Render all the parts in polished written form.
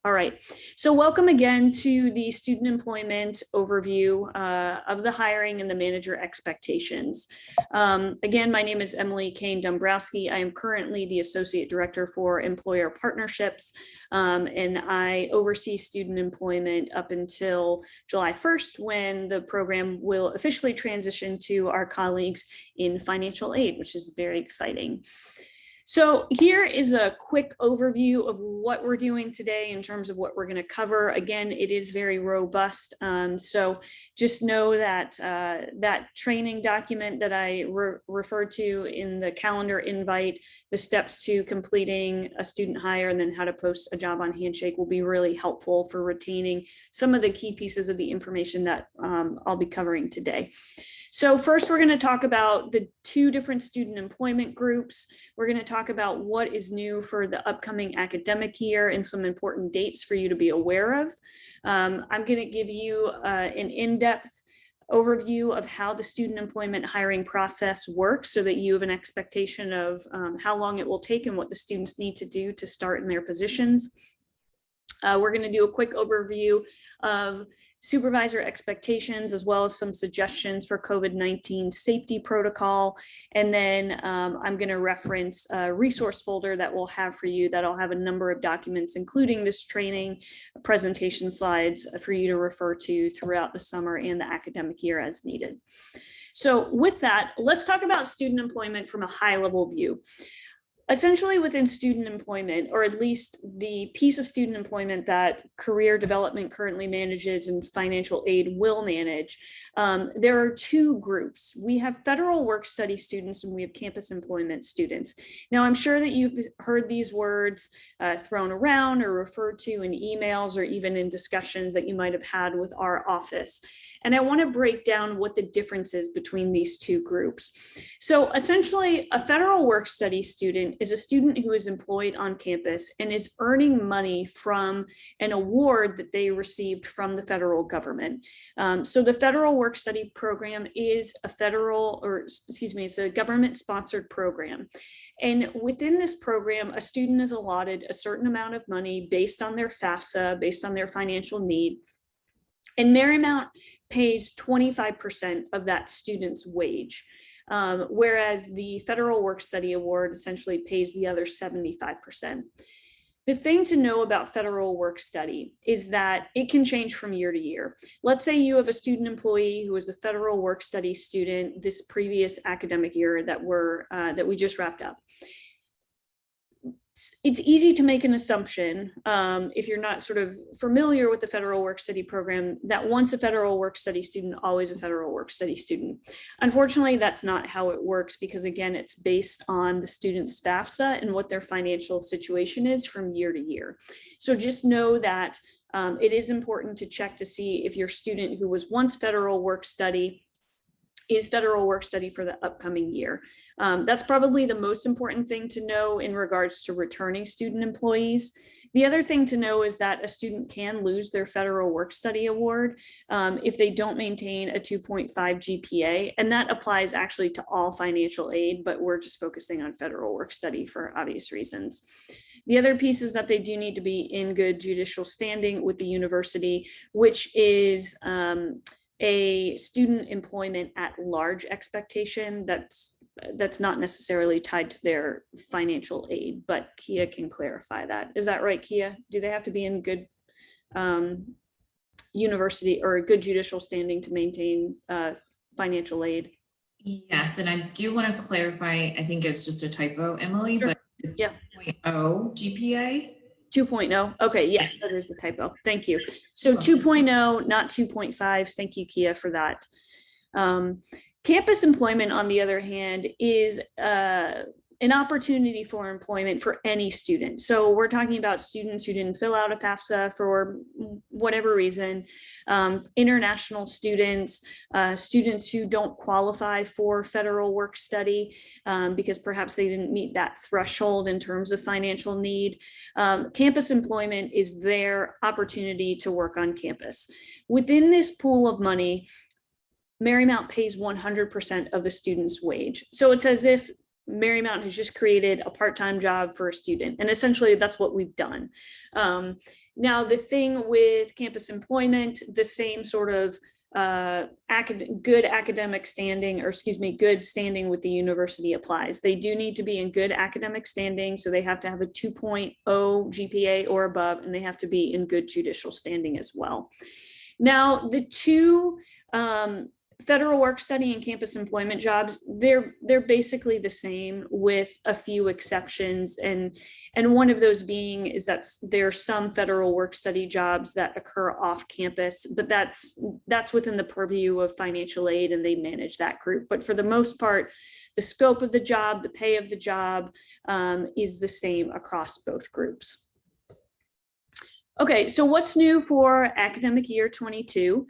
All right, so welcome again to the student employment overview of the hiring and the manager expectations. Again, my name is Emily Kane Dombrowski. I am currently the Associate Director for Employer Partnerships, and I oversee student employment up until July 1st, when the program will officially transition to our colleagues in financial aid, which is very exciting. So here is a quick overview of what we're doing today in terms of what we're going to cover. Again, it is very robust. So just know that that training document that I referred to in the calendar invite, the steps to completing a student hire and then how to post a job on Handshake will be really helpful for retaining some of the key pieces of the information that I'll be covering today. So first, we're going to talk about the two different student employment groups. We're going to talk about what is new for the upcoming academic year and some important dates for you to be aware of. I'm going to give you an in-depth overview of how the student employment hiring process works so that you have an expectation of how long it will take and what the students need to do to start in their positions. We're going to do a quick overview of supervisor expectations, as well as some suggestions for COVID-19 safety protocol. And then I'm going to reference a resource folder that we'll have for you that'll have a number of documents, including this training presentation slides for you to refer to throughout the summer and the academic year as needed. So with that, let's talk about student employment from a high-level view. Essentially, within student employment, or at least the piece of student employment that career development currently manages and financial aid will manage, there are two groups. We have federal work study students and we have campus employment students. Now, I'm sure that you've heard these words thrown around or referred to in emails or even in discussions that you might have had with our office. And I want to break down what the difference is between these two groups. So essentially, a federal work study student is a student who is employed on campus and is earning money from an award that they received from the federal government. So the federal work study program is a it's a government-sponsored program. And within this program, a student is allotted a certain amount of money based on their FAFSA, based on their financial need. And Marymount pays 25% of that student's wage, whereas the Federal Work Study Award essentially pays the other 75%. The thing to know about federal work study is that it can change from year to year. Let's say you have a student employee who is a federal work study student this previous academic year that we just wrapped up. It's easy to make an assumption, if you're not sort of familiar with the federal work study program, that once a federal work study student, always a federal work study student. Unfortunately, that's not how it works because, again, it's based on the student's FAFSA and what their financial situation is from year to year. So just know that it is important to check to see if your student who was once federal work study is federal work study for the upcoming year. That's probably the most important thing to know in regards to returning student employees. The other thing to know is that a student can lose their federal work study award if they don't maintain a 2.5 GPA, and that applies actually to all financial aid, but we're just focusing on federal work study for obvious reasons. The other piece is that they do need to be in good judicial standing with the university, which is a student employment at large expectation that's not necessarily tied to their financial aid, but Kia can clarify that. Is that right, Kia? Do they have to be in good university or good judicial standing to maintain financial aid? Yes, and I do want to clarify, I think it's just a typo, Emily, Sure. but it's 2.0 GPA. 2.0. Okay, yes, that is a typo. Thank you. So 2.0, not 2.5. Thank you, Kia, for that. Campus employment, on the other hand, is an opportunity for employment for any student. So we're talking about students who didn't fill out a FAFSA for whatever reason, international students, students who don't qualify for federal work study because perhaps they didn't meet that threshold in terms of financial need. Campus employment is their opportunity to work on campus. Within this pool of money, Marymount pays 100% of the student's wage. So it's as if Marymount has just created a part-time job for a student. And essentially that's what we've done. Now, the thing with campus employment, the same sort of good academic standing, or excuse me, good standing with the university applies. They do need to be in good academic standing, so they have to have a 2.0 GPA or above, and they have to be in good judicial standing as well. Now, the two federal work study and campus employment jobs, they're basically the same with a few exceptions, and one of those being is that there are some federal work study jobs that occur off campus, but that's within the purview of financial aid, and they manage that group. But for the most part, the scope of the job, the pay of the job is the same across both groups. Okay, so what's new for academic year 22?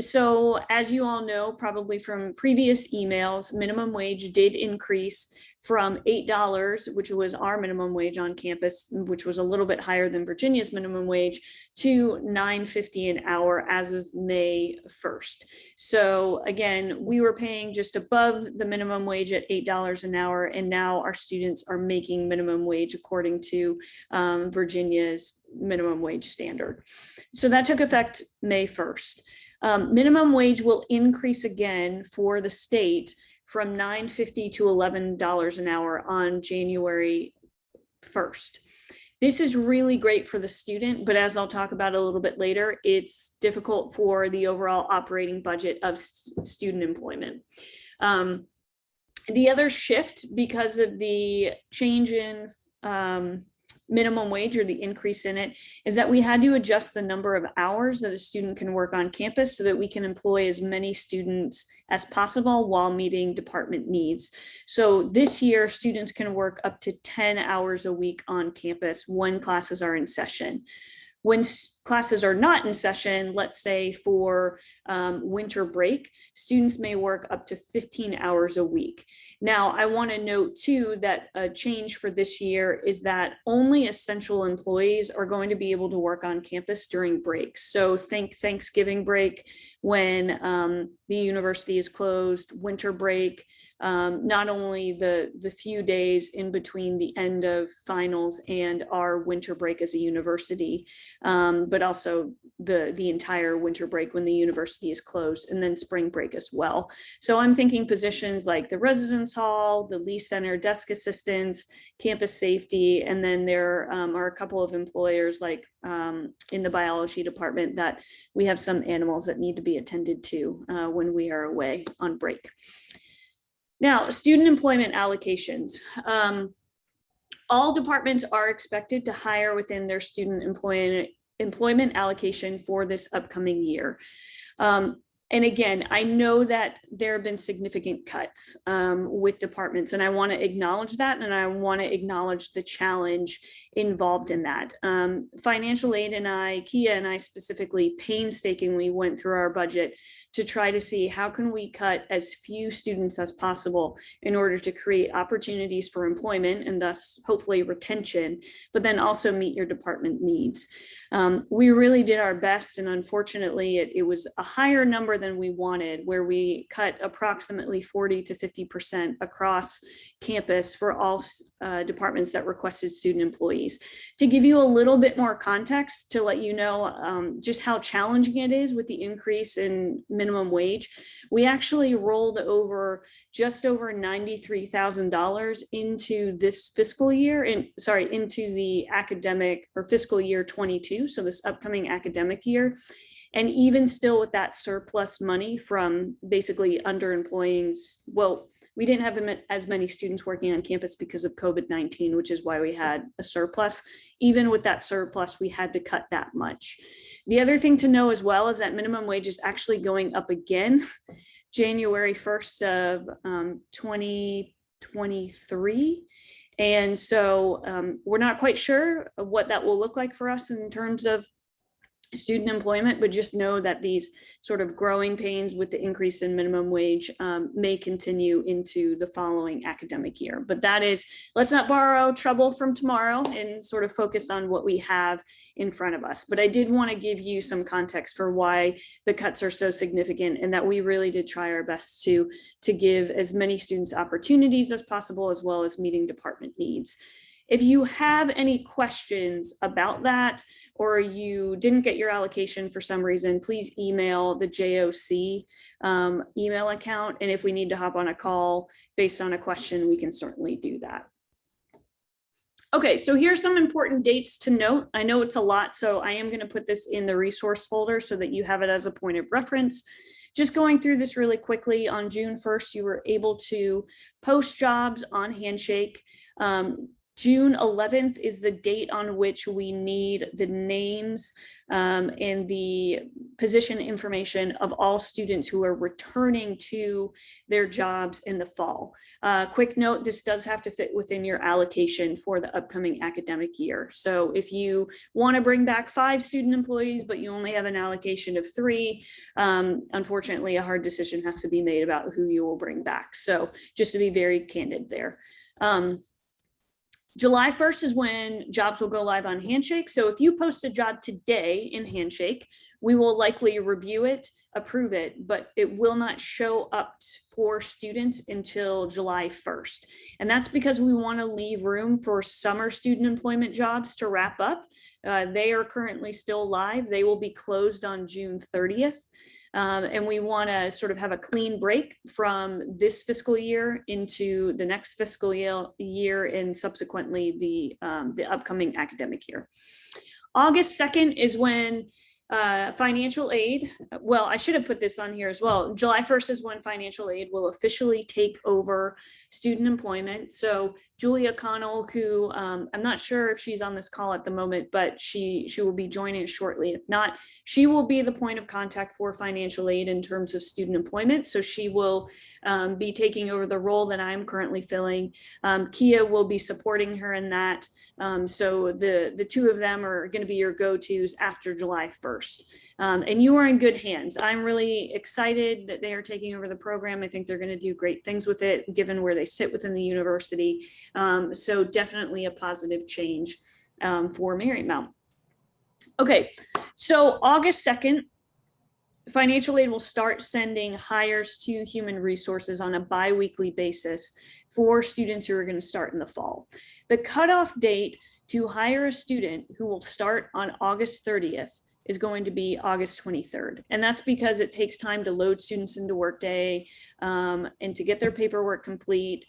So as you all know, probably from previous emails, minimum wage did increase from $8, which was our minimum wage on campus, which was a little bit higher than Virginia's minimum wage, to $9.50 an hour as of May 1st. So again, we were paying just above the minimum wage at $8 an hour, and now our students are making minimum wage according to Virginia's minimum wage standard. So that took effect May 1st. Minimum wage will increase again for the state from $9.50 to $11 an hour on January 1st. This is really great for the student, but as I'll talk about a little bit later, it's difficult for the overall operating budget of student employment. The other shift, because of the change in minimum wage, or the increase in it, is that we had to adjust the number of hours that a student can work on campus so that we can employ as many students as possible while meeting department needs. So this year, students can work up to 10 hours a week on campus when classes are in session. When classes are not in session, let's say for winter break, students may work up to 15 hours a week. Now, I want to note too that a change for this year is that only essential employees are going to be able to work on campus during breaks. So think Thanksgiving break, when the university is closed, winter break, not only the few days in between the end of finals and our winter break as a university, but also the entire winter break when the university is closed, and then spring break as well. So I'm thinking positions like the residence hall, the Lee Center, desk assistants, campus safety, and then there are a couple of employers like in the biology department that we have some animals that need to be attended to when we are away on break. Now, student employment allocations. All departments are expected to hire within their student employment allocation for this upcoming year. And again, I know that there have been significant cuts with departments, and I want to acknowledge that, and I want to acknowledge the challenge involved in that. Financial aid and Kia and I specifically painstakingly went through our budget to try to see how can we cut as few students as possible in order to create opportunities for employment and thus hopefully retention, but then also meet your department needs. We really did our best, and unfortunately it was a higher number than we wanted, where we cut approximately 40 to 50% across campus for all departments that requested student employees. To give you a little bit more context, to let you know just how challenging it is with the increase in minimum wage, we actually rolled over just over $93,000 into this fiscal year, into the academic or fiscal year 22, so this upcoming academic year. And even still with that surplus money from basically underemploying, well, we didn't have as many students working on campus because of COVID-19, which is why we had a surplus. Even with that surplus, we had to cut that much. The other thing to know as well is that minimum wage is actually going up again January 1st of 2023. And so we're not quite sure what that will look like for us in terms of student employment, but just know that these sort of growing pains with the increase in minimum wage may continue into the following academic year. But that is, let's not borrow trouble from tomorrow and sort of focus on what we have in front of us. But I did want to give you some context for why the cuts are so significant, and that we really did try our best to give as many students opportunities as possible, as well as meeting department needs. If you have any questions about that, or you didn't get your allocation for some reason, please email the JOC email account. And if we need to hop on a call based on a question, we can certainly do that. Okay, so here's some important dates to note. I know it's a lot, so I am going to put this in the resource folder so that you have it as a point of reference. Just going through this really quickly, on June 1st, you were able to post jobs on Handshake. June 11th is the date on which we need the names and the position information of all students who are returning to their jobs in the fall. Quick note, this does have to fit within your allocation for the upcoming academic year. So if you want to bring back 5 student employees, but you only have an allocation of 3, unfortunately, a hard decision has to be made about who you will bring back. So just to be very candid there. July 1st is when jobs will go live on Handshake. So if you post a job today in Handshake, we will likely review it, approve it, but it will not show up for students until July 1st. And that's because we want to leave room for summer student employment jobs to wrap up. They are currently still live. They will be closed on June 30th. And we want to sort of have a clean break from this fiscal year into the next fiscal year and subsequently the upcoming academic year. August 2nd is when financial aid, well, I should have put this on here as well. July 1st is when financial aid will officially take over student employment. So Julia Connell, who I'm not sure if she's on this call at the moment, but she will be joining us shortly. If not, she will be the point of contact for financial aid in terms of student employment. So she will be taking over the role that I'm currently filling. Kia will be supporting her in that. So the two of them are going to be your go-tos after July 1st. And you are in good hands. I'm really excited that they are taking over the program. I think they're going to do great things with it, given where they sit within the university. So definitely a positive change for Marymount. Okay, so August 2nd, financial aid will start sending hires to human resources on a bi-weekly basis for students who are going to start in the fall. The cutoff date to hire a student who will start on August 30th is going to be August 23rd. And that's because it takes time to load students into Workday and to get their paperwork complete,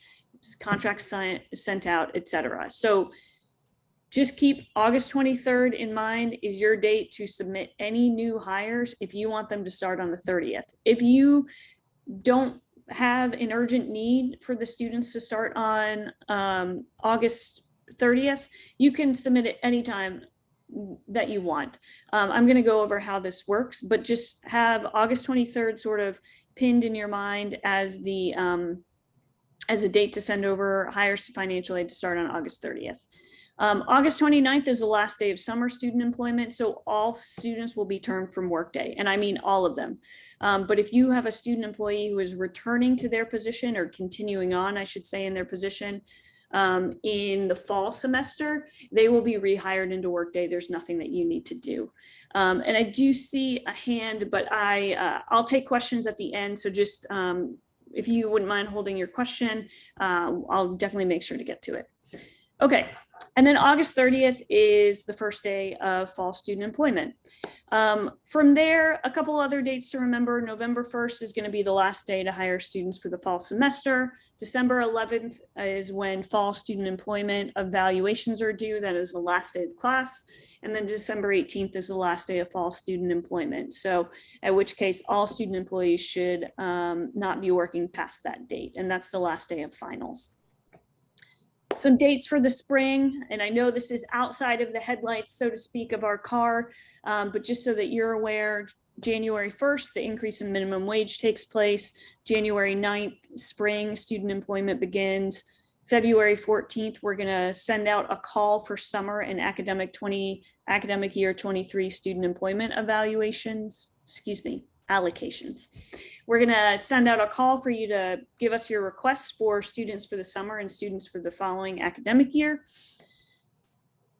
contracts sent out, etc. So just keep August 23rd in mind is your date to submit any new hires if you want them to start on the 30th. If you don't have an urgent need for the students to start on August 30th, you can submit it anytime that you want. I'm going to go over how this works, but just have August 23rd sort of pinned in your mind as a date to send over hires to financial aid to start on August 30th. August 29th is the last day of summer student employment, so all students will be termed from Workday, and I mean all of them. But if you have a student employee who is returning to their position or continuing on, I should say, in their position in the fall semester, they will be rehired into Workday. There's nothing that you need to do. And I do see a hand, but I'll take questions at the end, so just if you wouldn't mind holding your question, I'll definitely make sure to get to it. Okay, and then August 30th is the first day of fall student employment. From there, a couple other dates to remember. November 1st is going to be the last day to hire students for the fall semester. December 11th is when fall student employment evaluations are due. That is the last day of class. And then December 18th is the last day of fall student employment. So at which case all student employees should not be working past that date. And that's the last day of finals. Some dates for the spring, and I know this is outside of the headlights, so to speak, of our car, but just so that you're aware, January 1st, the increase in minimum wage takes place. January 9th, spring student employment begins. February 14th, we're going to send out a call for summer and academic year 23 student employment allocations. We're going to send out a call for you to give us your requests for students for the summer and students for the following academic year.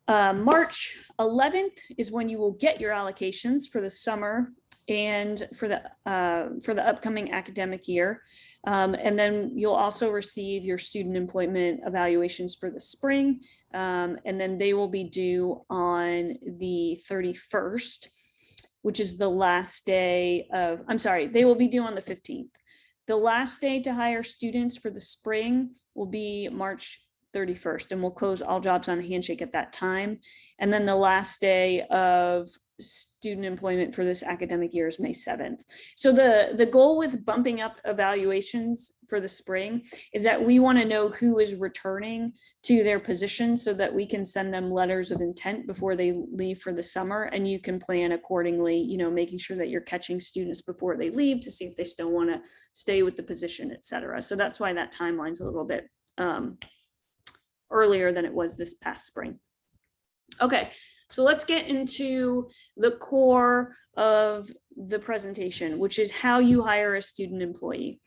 March 11th is when you will get your allocations for the summer and for the upcoming academic year. And then you'll also receive your student employment evaluations for the spring. And then they will be due on the 31st, which is the last day of, I'm sorry, they will be due on the 15th. The last day to hire students for the spring will be March 31st, and we'll close all jobs on Handshake at that time. And then the last day of student employment for this academic year is May 7th. So the goal with bumping up evaluations for the spring is that we want to know who is returning to their position so that we can send them letters of intent before they leave for the summer, and you can plan accordingly, you know, making sure that you're catching students before they leave to see if they still want to stay with the position, et cetera. So that's why that timeline's a little bit earlier than it was this past spring. Okay, so let's get into the core of the presentation, which is how you hire a student employee.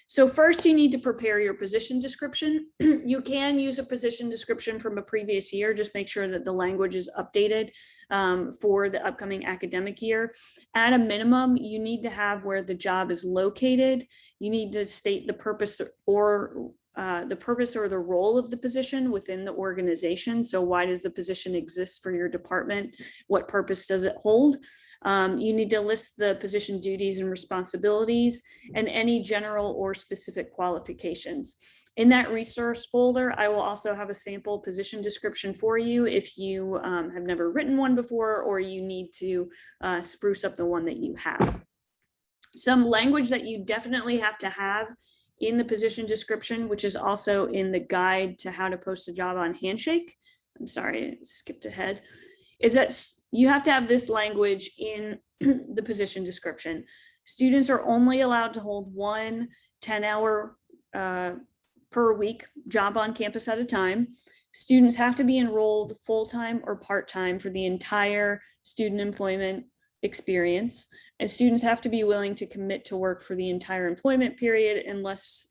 So first, you need to prepare your position description. You can use a position description from a previous year. Just make sure that the language is updated for the upcoming academic year. At a minimum, you need to have where the job is located. You need to state the purpose or the role of the position within the organization. So why does the position exist for your department? What purpose does it hold? You need to list the position duties and responsibilities and any general or specific qualifications. In that resource folder, I will also have a sample position description for you if you have never written one before, or you need to spruce up the one that you have. Some language that you definitely have to have in the position description, which is also in the guide to how to post a job on Handshake. I'm sorry, I skipped ahead. Is that you have to have this language in the position description. Students are only allowed to hold one 10-hour per week job on campus at a time. Students have to be enrolled full-time or part-time for the entire student employment experience, and students have to be willing to commit to work for the entire employment period unless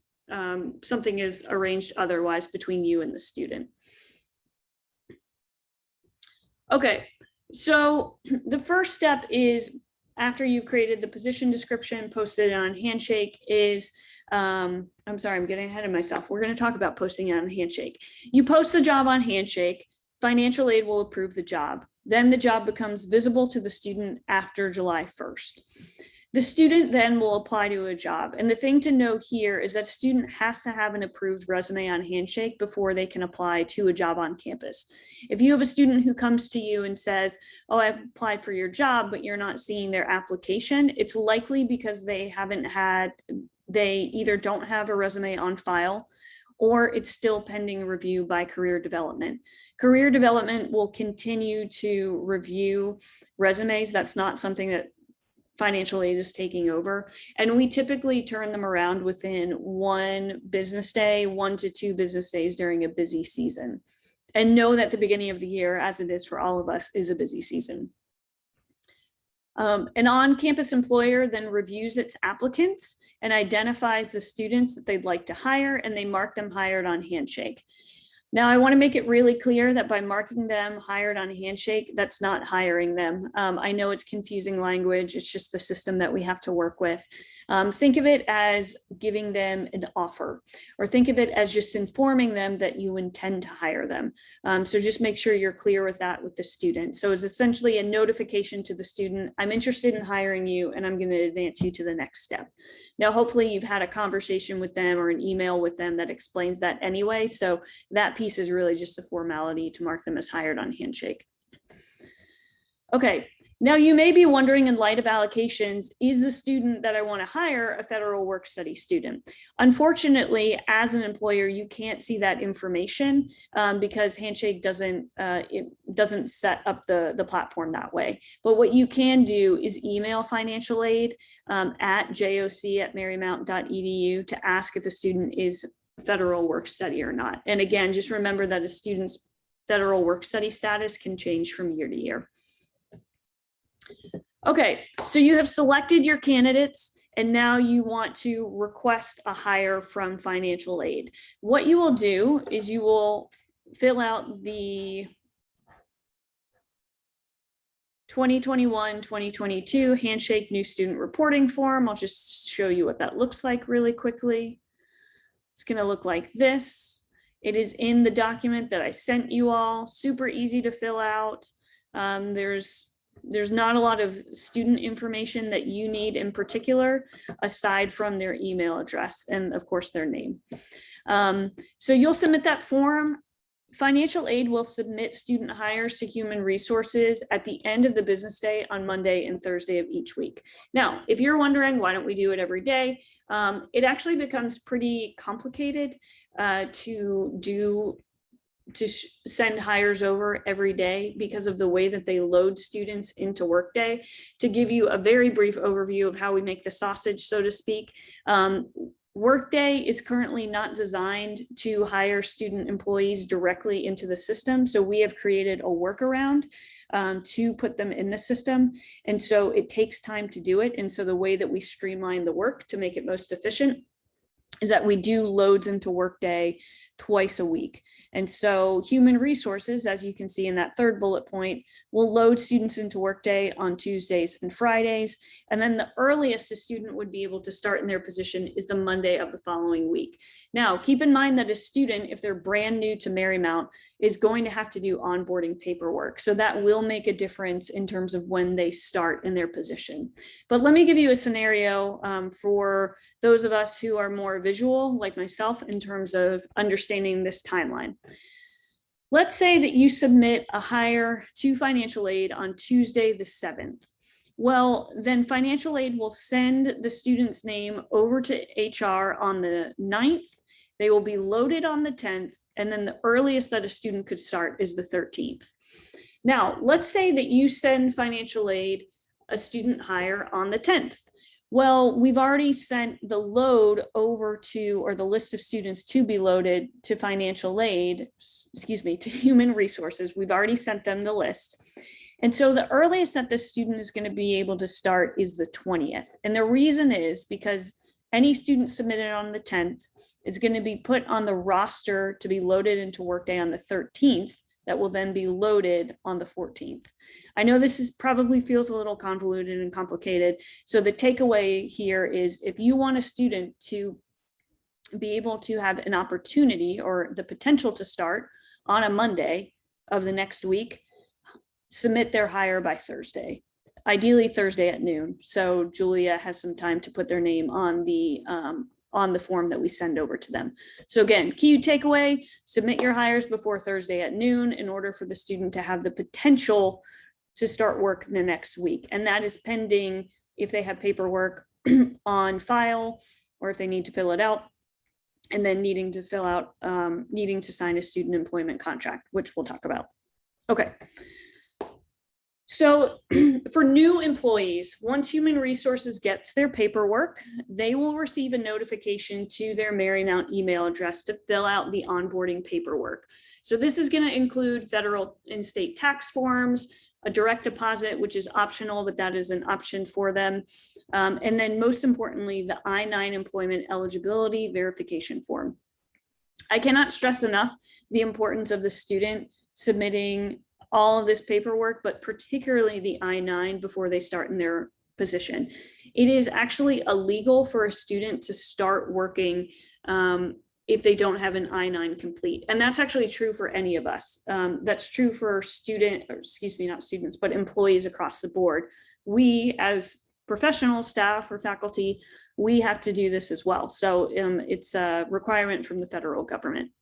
something is arranged otherwise between you and the student. Okay, so the first step is, after you've created the position description, posted it on Handshake, is I'm sorry, I'm getting ahead of myself. We're going to talk about posting it on Handshake. You post the job on Handshake, financial aid will approve the job. Then the job becomes visible to the student after July 1st. The student then will apply to a job. And the thing to know here is that student has to have an approved resume on Handshake before they can apply to a job on campus. If you have a student who comes to you and says, oh, I applied for your job, but you're not seeing their application, it's likely because they either don't have a resume on file, or it's still pending review by Career Development. Career Development will continue to review resumes. That's not something that financial aid is taking over. And we typically turn them around within 1 business day, 1 to 2 business days during a busy season. And know that the beginning of the year, as it is for all of us, is a busy season. An on-campus employer then reviews its applicants and identifies the students that they'd like to hire, and they mark them hired on Handshake. Now, I want to make it really clear that by marking them hired on Handshake, that's not hiring them. I know it's confusing language. It's just the system that we have to work with. Think of it as giving them an offer, or think of it as just informing them that you intend to hire them. So just make sure you're clear with that with the student. So it's essentially a notification to the student, I'm interested in hiring you, and I'm going to advance you to the next step. Now, hopefully you've had a conversation with them or an email with them that explains that anyway. So that piece is really just a formality to mark them as hired on Handshake. Okay, now you may be wondering, in light of allocations, is the student that I want to hire a federal work study student? Unfortunately, as an employer, you can't see that information because Handshake doesn't set up the platform that way. But what you can do is email financial aid at joc@marymount.edu to ask if a student is federal work study or not. And again, just remember that a student's federal work study status can change from year to year. Okay, so you have selected your candidates, and now you want to request a hire from financial aid. What you will do is you will fill out the 2021, 2022 handshake new student reporting form. I'll just show you what that looks like really quickly. It's going to look like this. It is in the document that I sent you all, super easy to fill out. There's not a lot of student information that you need in particular, aside from their email address and of course their name. So you'll submit that form. Financial aid will submit student hires to Human Resources at the end of the business day on Monday and Thursday of each week. Now, if you're wondering why don't we do it every day, it actually becomes pretty complicated to send hires over every day because of the way that they load students into Workday. To give you a very brief overview of how we make the sausage, so to speak, Workday is currently not designed to hire student employees directly into the system. So we have created a workaround to put them in the system. And so it takes time to do it. And so the way that we streamline the work to make it most efficient is that we do loads into Workday twice a week. And so Human Resources, as you can see in that third bullet point, will load students into Workday on Tuesdays and Fridays. And then the earliest a student would be able to start in their position is the Monday of the following week. Now, keep in mind that a student, if they're brand new to Marymount, is going to have to do onboarding paperwork. So that will make a difference in terms of when they start in their position. But let me give you a scenario for those of us who are more visual, like myself, in terms of understanding this timeline. Let's say that you submit a hire to financial aid on Tuesday the 7th. Well, then financial aid will send the student's name over to HR on the 9th. They will be loaded on the 10th, and then the earliest that a student could start is the 13th. Now, let's say that you send financial aid a student hire on the 10th. Well, we've already sent the load over to, or the list of students to be loaded to financial aid, to Human Resources. We've already sent them the list. And so the earliest that the student is going to be able to start is the 20th. And the reason is because any student submitted on the 10th is going to be put on the roster to be loaded into Workday on the 13th. That will then be loaded on the 14th. I know this probably feels a little convoluted and complicated. So the takeaway here is if you want a student to be able to have an opportunity or the potential to start on a Monday of the next week, submit their hire by Thursday, ideally Thursday at noon. So Julia has some time to put their name on the form that we send over to them. So again, key takeaway, submit your hires before Thursday at noon in order for the student to have the potential to start work the next week. And that is pending if they have paperwork on file or if they need to fill it out, and then needing to fill out, needing to sign a student employment contract, which we'll talk about. Okay. So for new employees, once Human Resources gets their paperwork, they will receive a notification to their Marymount email address to fill out the onboarding paperwork. So this is going to include federal and state tax forms, a direct deposit, which is optional, but that is an option for them. And then most importantly, the I-9 employment eligibility verification form. I cannot stress enough the importance of the student submitting all of this paperwork, but particularly the I-9 before they start in their position. It is actually illegal for a student to start working if they don't have an I-9 complete. And that's actually true for any of us. That's true for not students, but employees across the board. We as professional staff or faculty, we have to do this as well. So it's a requirement from the federal government.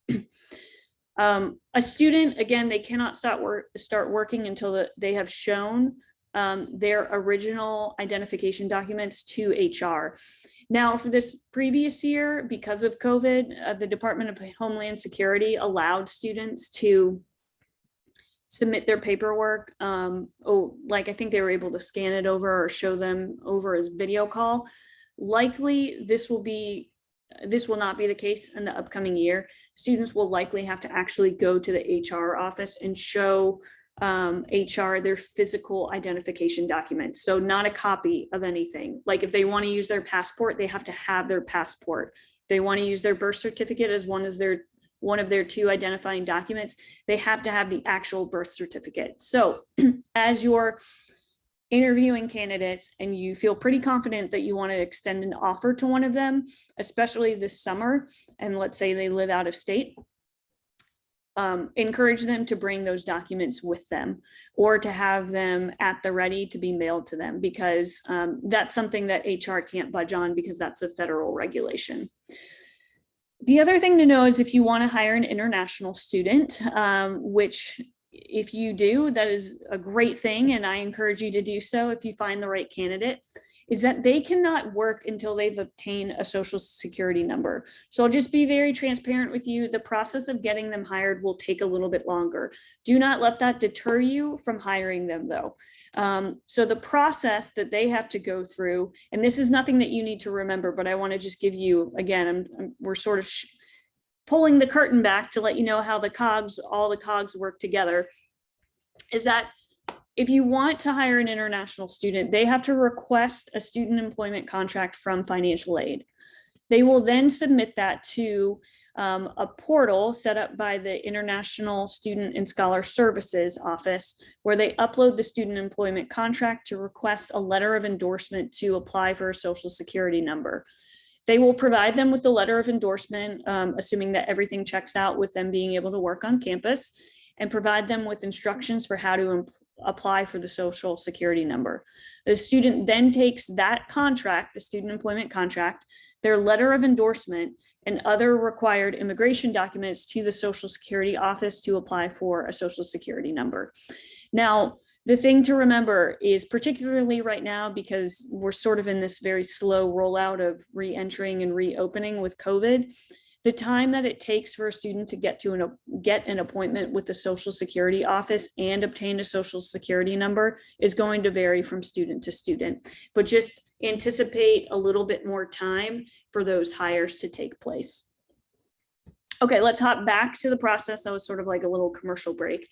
A student, again, they cannot start working until they have shown their original identification documents to HR. Now, for this previous year, because of COVID, the Department of Homeland Security allowed students to submit their paperwork. Like I think they were able to scan it over or show them over as video call. Likely, this will not be the case in the upcoming year. Students will likely have to actually go to the HR office and show HR their physical identification documents. So not a copy of anything. Like if they want to use their passport, they have to have their passport. If they want to use their birth certificate as one of their two identifying documents, they have to have the actual birth certificate. So as you're interviewing candidates and you feel pretty confident that you want to extend an offer to one of them, especially this summer, and let's say they live out of state, encourage them to bring those documents with them or to have them at the ready to be mailed to them, because that's something that HR can't budge on because that's a federal regulation. The other thing to know is if you want to hire an international student, which if you do, that is a great thing, and I encourage you to do so if you find the right candidate, is that they cannot work until they've obtained a social security number. So I'll just be very transparent with you. The process of getting them hired will take a little bit longer. Do not let that deter you from hiring them though. So the process that they have to go through, and this is nothing that you need to remember, but I want to just give you, again, we're sort of pulling the curtain back to let you know how all the cogs work together, is that if you want to hire an international student, they have to request a student employment contract from financial aid. They will then submit that to a portal set up by the International Student and Scholar Services Office, where they upload the student employment contract to request a letter of endorsement to apply for a social security number. They will provide them with the letter of endorsement, assuming that everything checks out with them being able to work on campus, and provide them with instructions for how to apply for the social security number. The student then takes that contract, the student employment contract, their letter of endorsement, and other required immigration documents to the Social Security office to apply for a social security number. Now, the thing to remember is, particularly right now, because we're sort of in this very slow rollout of re-entering and reopening with COVID, the time that it takes for a student to get an appointment with the Social Security office and obtain a social security number is going to vary from student to student, but just anticipate a little bit more time for those hires to take place. Okay, let's hop back to the process. That was sort of like a little commercial break.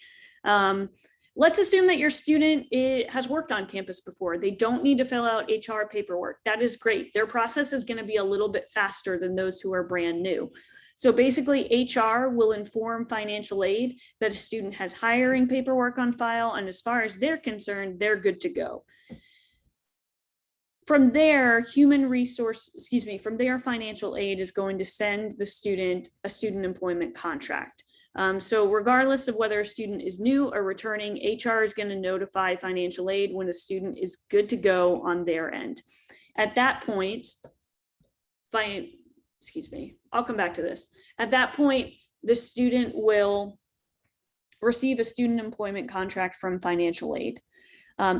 Let's assume that your student has worked on campus before. They don't need to fill out HR paperwork. That is great. Their process is going to be a little bit faster than those who are brand new. So basically, HR will inform financial aid that a student has hiring paperwork on file, and as far as they're concerned, they're good to go. From there, from there, financial aid is going to send the student a student employment contract. So regardless of whether a student is new or returning, HR is going to notify financial aid when a student is good to go on their end. At that point, I'll come back to this. At that point, the student will receive a student employment contract from financial aid.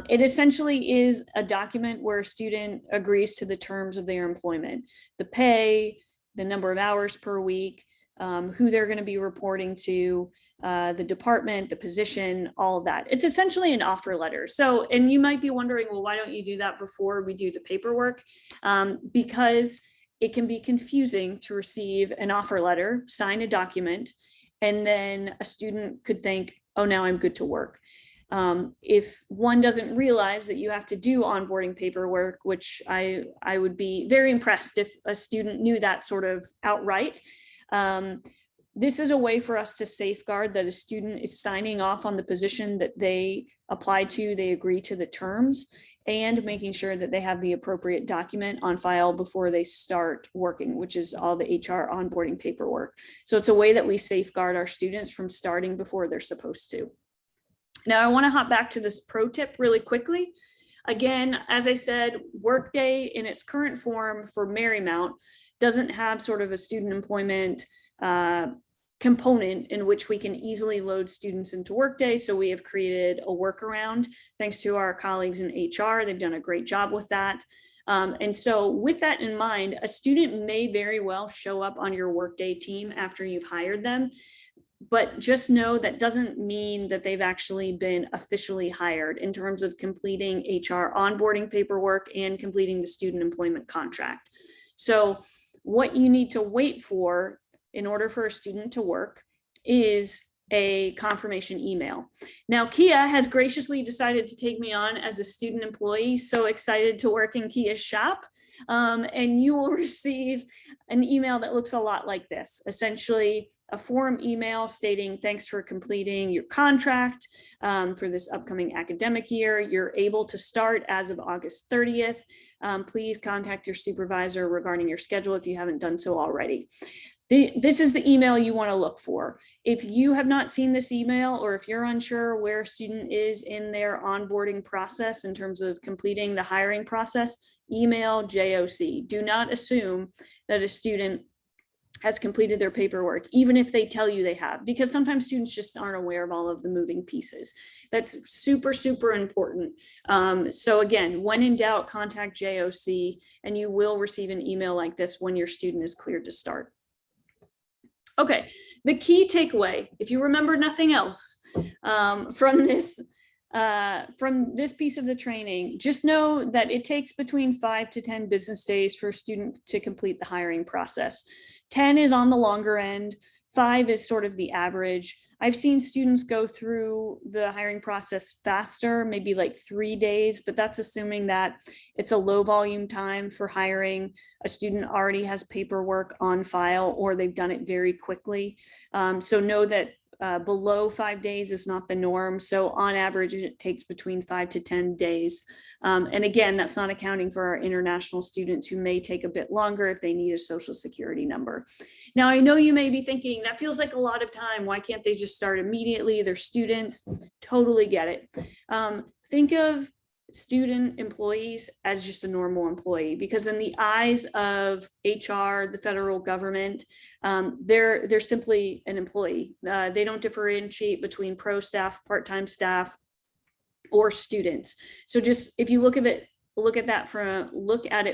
It essentially is a document where a student agrees to the terms of their employment, the pay, the number of hours per week, who they're going to be reporting to, the department, the position, all of that. It's essentially an offer letter. So, and you might be wondering, well, why don't you do that before we do the paperwork? Because it can be confusing to receive an offer letter, sign a document, and then a student could think, oh, now I'm good to work. If one doesn't realize that you have to do onboarding paperwork, which I would be very impressed if a student knew that sort of outright. This is a way for us to safeguard that a student is signing off on the position that they apply to, they agree to the terms, and making sure that they have the appropriate document on file before they start working, which is all the HR onboarding paperwork. So it's a way that we safeguard our students from starting before they're supposed to. Now, I want to hop back to this pro tip really quickly. Again, as I said, Workday in its current form for Marymount doesn't have sort of a student employment component in which we can easily load students into Workday. So we have created a workaround thanks to our colleagues in HR. They've done a great job with that. And so with that in mind, a student may very well show up on your Workday team after you've hired them. But just know that doesn't mean that they've actually been officially hired in terms of completing HR onboarding paperwork and completing the student employment contract. So what you need to wait for in order for a student to work is a confirmation email. Now, Kia has graciously decided to take me on as a student employee. So excited to work in Kia's shop. And you will receive an email that looks a lot like this. Essentially, a form email stating thanks for completing your contract for this upcoming academic year. You're able to start as of August 30th. Please contact your supervisor regarding your schedule if you haven't done so already. This is the email you want to look for. If you have not seen this email, or if you're unsure where a student is in their onboarding process in terms of completing the hiring process, email JOC. Do not assume that a student has completed their paperwork, even if they tell you they have, because sometimes students just aren't aware of all of the moving pieces. That's super, super important. So again, when in doubt, contact JOC, and you will receive an email like this when your student is cleared to start. Okay, the key takeaway, if you remember nothing else from this piece of the training, just know that it takes between 5 to 10 business days for a student to complete the hiring process. 10 is on the longer end, 5 is sort of the average. I've seen students go through the hiring process faster, maybe like 3 days, but that's assuming that it's a low volume time for hiring. A student already has paperwork on file, or they've done it very quickly. So know that below 5 days is not the norm. So on average, it takes between 5 to 10 days. And again, that's not accounting for our international students who may take a bit longer if they need a social security number. Now, I know you may be thinking that feels like a lot of time. Why can't they just start immediately? They're students. Totally get it. Think of student employees as just a normal employee, because in the eyes of HR, the federal government, they're simply an employee. They don't differentiate between pro staff, part-time staff, or students. So just if you look at it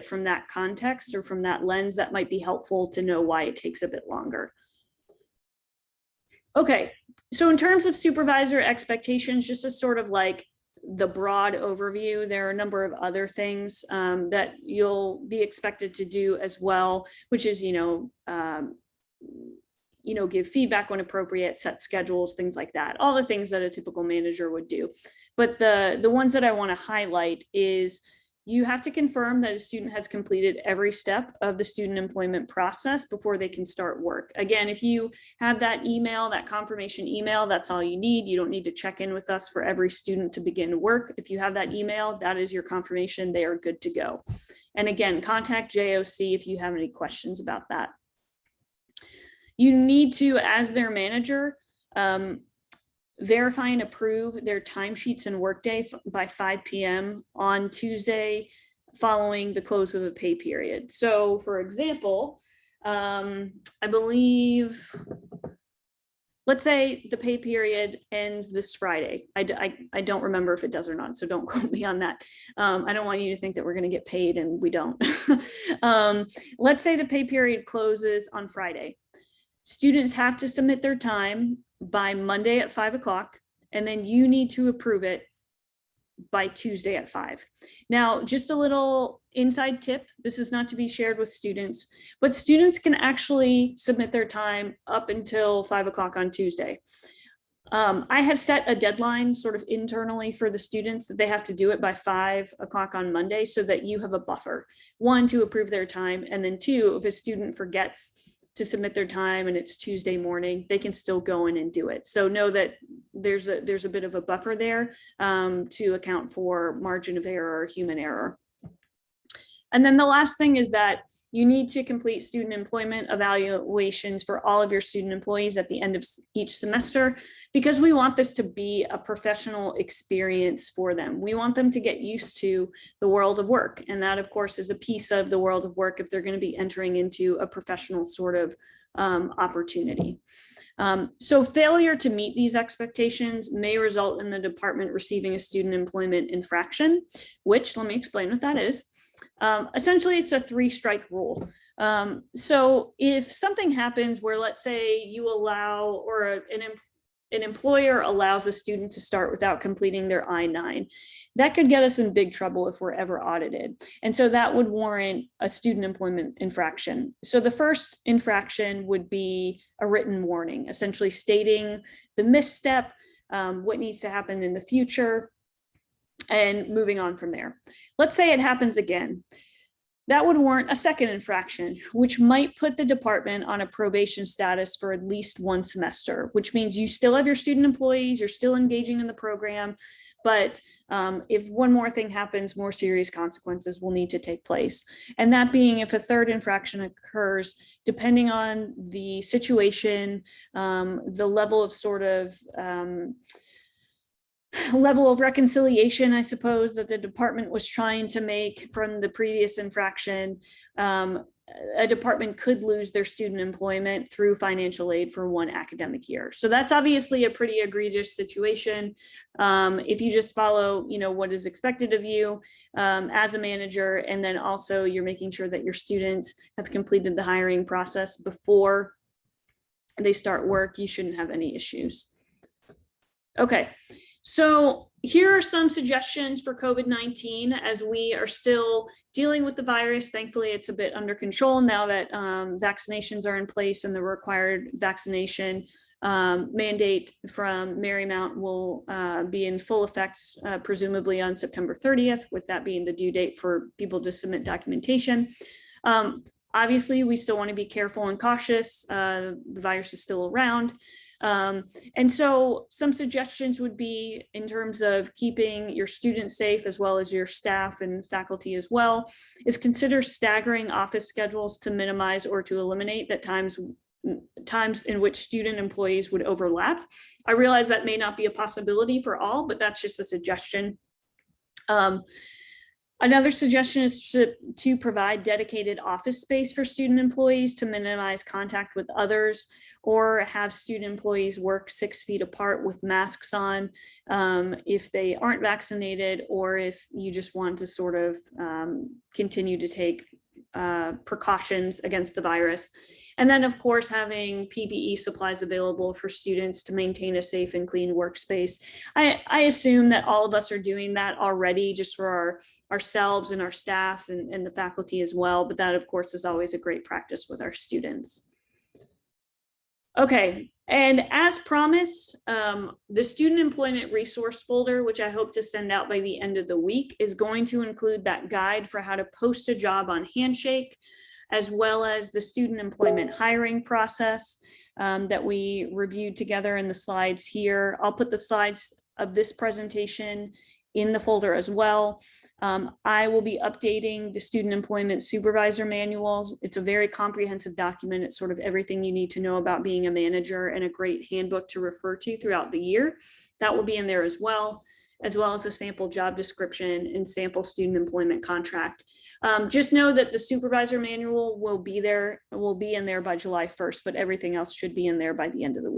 from that context, or from that lens, that might be helpful to know why it takes a bit longer. Okay, so in terms of supervisor expectations, just as sort of like the broad overview, there are a number of other things that you'll be expected to do as well, which is, give feedback when appropriate, set schedules, things like that, all the things that a typical manager would do. But the ones that I want to highlight is you have to confirm that a student has completed every step of the student employment process before they can start work. Again, if you have that email, that confirmation email, that's all you need. You don't need to check in with us for every student to begin work. If you have that email, that is your confirmation. They are good to go. And again, contact JOC if you have any questions about that. You need to, as their manager, verify and approve their timesheets and workday by 5 p.m. on Tuesday following the close of a pay period. So for example, I believe, let's say the pay period ends this Friday. I don't remember if it does or not, so don't quote me on that. I don't want you to think that we're going to get paid and we don't. Let's say the pay period closes on Friday. Students have to submit their time by Monday at 5 o'clock, and then you need to approve it by Tuesday at 5. Now, just a little inside tip, this is not to be shared with students, but students can actually submit their time up until 5 o'clock on Tuesday. I have set a deadline sort of internally for the students that they have to do it by 5 o'clock on Monday, so that you have a buffer, 1, to approve their time, and then 2, if a student forgets to submit their time and it's Tuesday morning, they can still go in and do it. So know that there's a bit of a buffer there to account for margin of error or human error. And then the last thing is that you need to complete student employment evaluations for all of your student employees at the end of each semester, because we want this to be a professional experience for them. We want them to get used to the world of work. And that, of course, is a piece of the world of work if they're going to be entering into a professional sort of opportunity. So failure to meet these expectations may result in the department receiving a student employment infraction, which, let me explain what that is. Essentially, it's a 3-strike rule. So if something happens where, let's say, you allow, or an employer allows a student to start without completing their I-9, that could get us in big trouble if we're ever audited. And so that would warrant a student employment infraction. So the first infraction would be a written warning, essentially stating the misstep, what needs to happen in the future, and moving on from there. Let's say it happens again. that would warrant a second infraction, which might put the department on a probation status for at least one semester, which means you still have your student employees, you're still engaging in the program, but if one more thing happens, more serious consequences will need to take place. And that being if a third infraction occurs, depending on the situation, the level of level of reconciliation, I suppose, that the department was trying to make from the previous infraction, a department could lose their student employment through financial aid for one academic year. So that's obviously a pretty egregious situation. If you just follow, what is expected of you as a manager, and then also you're making sure that your students have completed the hiring process before they start work, you shouldn't have any issues. Okay. So here are some suggestions for COVID-19 as we are still dealing with the virus. Thankfully, it's a bit under control now that vaccinations are in place, and the required vaccination mandate from Marymount will be in full effect, presumably on September 30th, with that being the due date for people to submit documentation. Obviously, we still want to be careful and cautious. The virus is still around. And so some suggestions would be, in terms of keeping your students safe as well as your staff and faculty as well, is consider staggering office schedules to minimize or to eliminate that times in which student employees would overlap. I realize that may not be a possibility for all, but that's just a suggestion. Another suggestion is to provide dedicated office space for student employees to minimize contact with others, or have student employees work 6 feet apart with masks on if they aren't vaccinated, or if you just want to sort of continue to take precautions against the virus. And then, of course, having PPE supplies available for students to maintain a safe and clean workspace. I assume that all of us are doing that already, just for ourselves and our staff and the faculty as well. But that, of course, is always a great practice with our students. Okay, and as promised, the student employment resource folder, which I hope to send out by the end of the week, is going to include that guide for how to post a job on Handshake, as well as the student employment hiring process that we reviewed together in the slides here. I'll put the slides of this presentation in the folder as well. I will be updating the student employment supervisor manual. It's a very comprehensive document. It's sort of everything you need to know about being a manager, and a great handbook to refer to throughout the year. That will be in there as well as a sample job description and sample student employment contract. Just know that the supervisor manual will be in there by July 1st, but everything else should be in there by the end of the week.